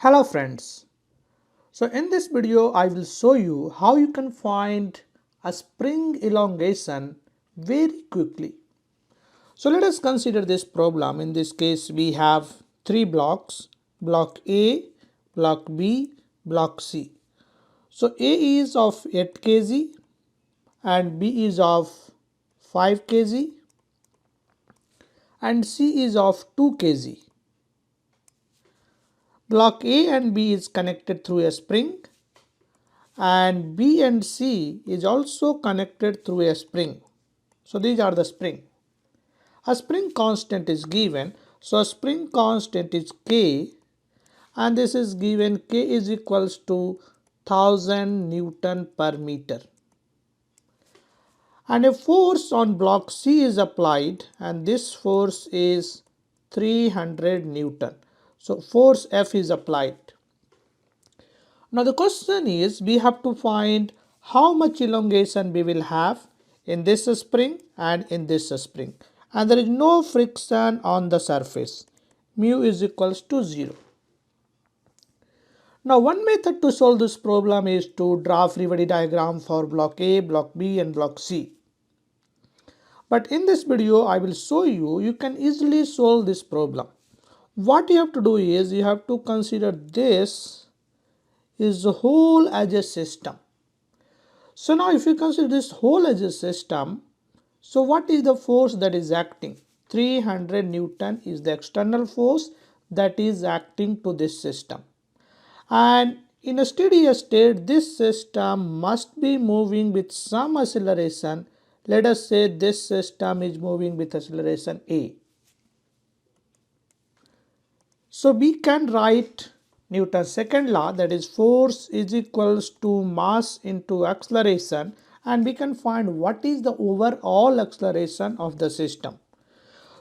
Hello friends. So in this video I will show you how you can find a spring elongation very quickly. So let us consider this problem. In this case we have three blocks, block A, block B, block C. So A is of 8 kg and B is of 5 kg and C is of 2 kg. Block A and B is connected through a spring and B and C is also connected through a spring. So these are the spring. A spring constant is given. So a spring constant is K and this is given K is equals to 1000 Newton per meter. And a force on block C is applied and this force is 300 Newton. So force F is applied. Now the question is we have to find how much elongation we will have in this spring and in this spring, and there is no friction on the surface. Mu is equals to 0. Now one method to solve this problem is to draw free body diagram for block A, block B and block C. But in this video I will show you can easily solve this problem. What you have to do is you have to consider this is the whole as a system. So now if you consider this whole as a system, so what is the force that is acting? 300 Newton is the external force that is acting to this system. And in a steady state, this system must be moving with some acceleration. Let us say this system is moving with acceleration A. So we can write Newton's second law, that is force is equals to mass into acceleration, and we can find what is the overall acceleration of the system.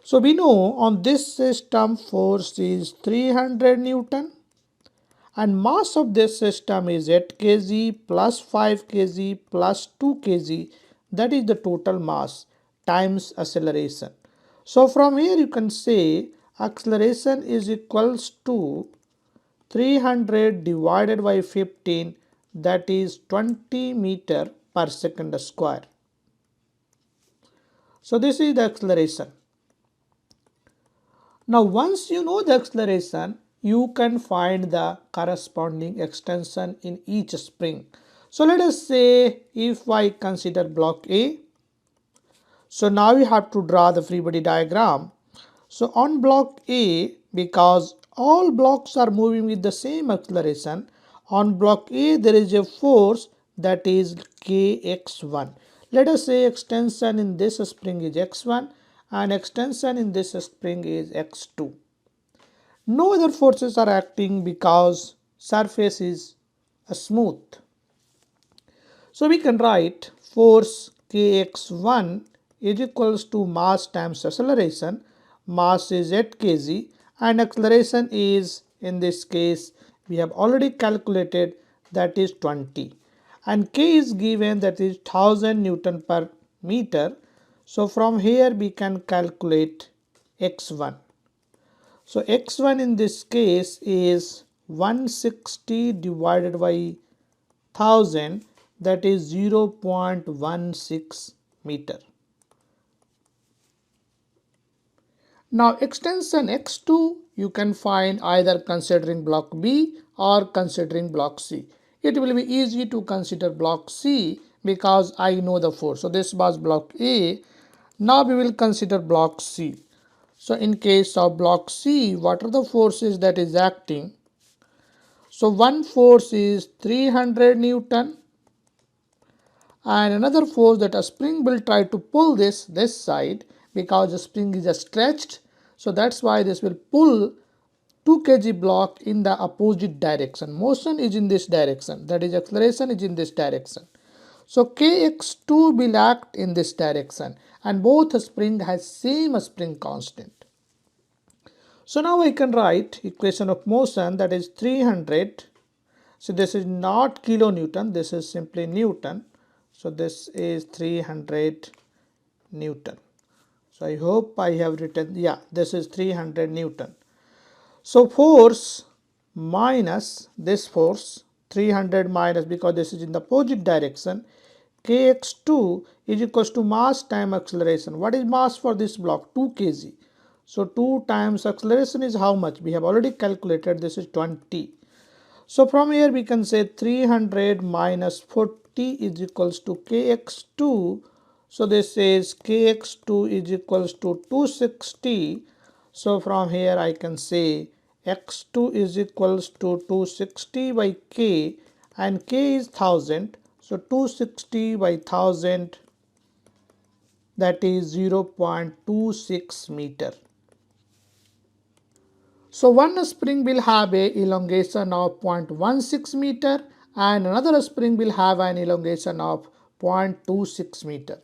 So we know on this system force is 300 Newton and mass of this system is 8 kg plus 5 kg plus 2 kg, that is the total mass times acceleration. So from here you can say acceleration is equals to 300 divided by 15, that is 20 meter per second square. So this is the acceleration. Now once you know the acceleration, you can find the corresponding extension in each spring. So let us say if I consider block A. So now we have to draw the free body diagram. So on block A, because all blocks are moving with the same acceleration, on block A there is a force that is Kx1. Let us say extension in this spring is x1 and extension in this spring is x2. No other forces are acting because surface is smooth. So we can write force Kx1 is equals to mass times acceleration. Mass is 8 kg and acceleration is, in this case we have already calculated, that is 20, and K is given, that is 1000 Newton per meter. So from here we can calculate x1. So x1 in this case is 160 divided by 1000, that is 0.16 meter. Now extension x2 you can find either considering block B or considering block C. It will be easy to consider block C because I know the force. So this was block A. Now we will consider block C. So in case of block C, what are the forces that is acting? So one force is 300 Newton and another force that a spring will try to pull this side because the spring is stretched. So that's why this will pull 2 kg block in the opposite direction. Motion is in this direction, that is acceleration is in this direction. So Kx2 will act in this direction and both spring has same spring constant. So now I can write equation of motion, that is 300. So this is not kilonewton, this is simply Newton. So this is 300 Newton. So I hope I have written, yeah, this is 300 Newton. So force minus this force 300 minus, because this is in the opposite direction, kx2 is equals to mass time acceleration. What is mass for this block? 2 kg. So 2 times acceleration is how much? We have already calculated, this is 20. So from here we can say 300 minus 40 is equals to kx2. So this is kx2 is equals to 260. So from here I can say x2 is equals to 260 by k, and k is 1000. So 260 by 1000, that is 0.26 meter. So one spring will have a elongation of 0.16 meter and another spring will have an elongation of 0.26 meter.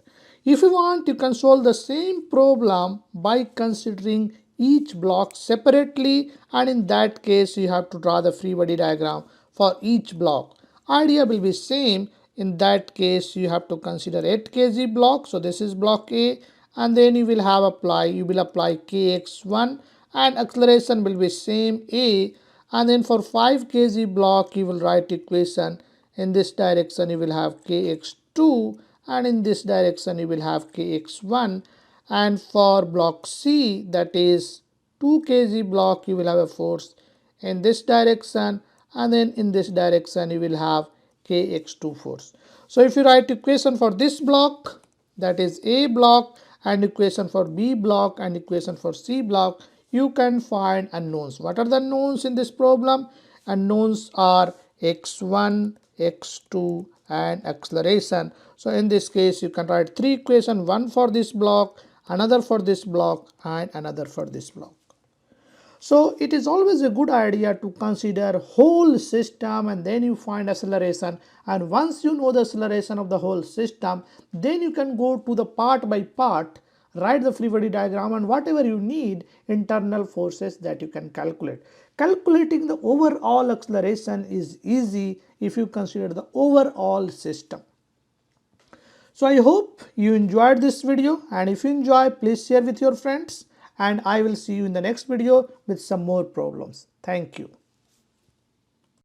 If you want, you can solve the same problem by considering each block separately, and in that case you have to draw the free body diagram for each block. Idea will be same. In that case you have to consider 8 kg block. So this is block A, and then you will apply kx1, and acceleration will be same A, and then for 5 kg block you will write equation. In this direction you will have kx2, and in this direction you will have kx1, and for block C, that is 2 kg block, you will have a force in this direction, and then in this direction you will have kx2 force. So if you write equation for this block, that is A block, and equation for B block and equation for C block, you can find unknowns. What are the unknowns in this problem? Unknowns are x1, x2 and acceleration. So in this case you can write three equations, one for this block, another for this block and another for this block. So it is always a good idea to consider whole system, and then you find acceleration, and once you know the acceleration of the whole system, then you can go to the part by part, write the free body diagram, and whatever you need internal forces that you can calculate. Calculating the overall acceleration is easy if you consider the overall system. So I hope you enjoyed this video, and if you enjoy, please share with your friends, and I will see you in the next video with some more problems. Thank you.